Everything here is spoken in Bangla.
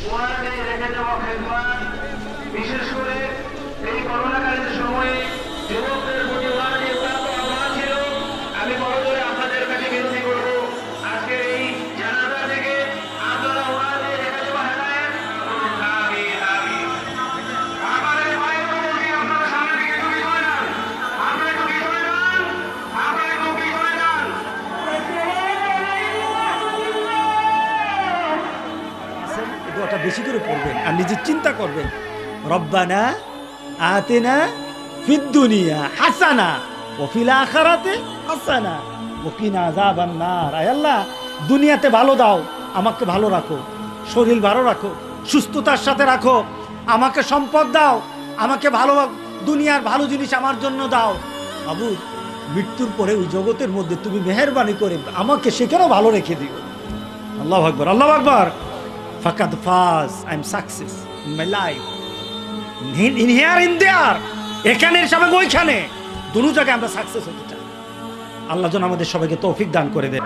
ওয়ার্ডে রেখে যাওয়া খেদমত, বিশেষ করে এই করোনাকালীন সময়ে যুবকদের প্রতি ওয়ার্ডে উদাত্ত আহ্বান ছিল। আমি বড় করে আপনাদের কাছে বিনতি করব, আজকের এই জানাজা থেকে আপনারা ওয়ার্ডে রেখে যাওয়া হেদায়েত করুন। আমিন আমিন। আমাদের ভাইয়েরা বলছি, আপনারা সামনের দিকে একটু পিছনে যান, আপনারা একটু পিছনে যান, আপনারা একটু পিছনে যান। দোয়াটা বেশি করে পড়বেন আর নিজে চিন্তা করবেন, রব্বানা আতিনা ফিদ দুনিয়া হাসানা ওয়া ফিল আখিরাতি হাসানা ওয়া কিনা আযাবান নার। আয় আল্লাহ, দুনিয়াতে ভালো দাও, আমাকে ভালো রাখো, শরীর ভালো রাখো, সুস্থতার সাথে রাখো, আমাকে সম্পদ দাও, আমাকে ভালো, দুনিয়ার ভালো জিনিস আমার জন্য দাও। বাবু, মৃত্যুর পরে ওই জগতের মধ্যে তুমি মেহেরবানি করে আমাকে সেখানেও ভালো রেখে দিও। আল্লাহু আকবার, আল্লাহু আকবার। ফাকাদ ফাজ, I am success in my life, in here in their, এখানের সবাই ওইখানে, দুটো জায়গায় আমরা সাকসেস হতে চাই। আল্লাহ যেন আমাদের সবাইকে তৌফিক দান করে দেয়।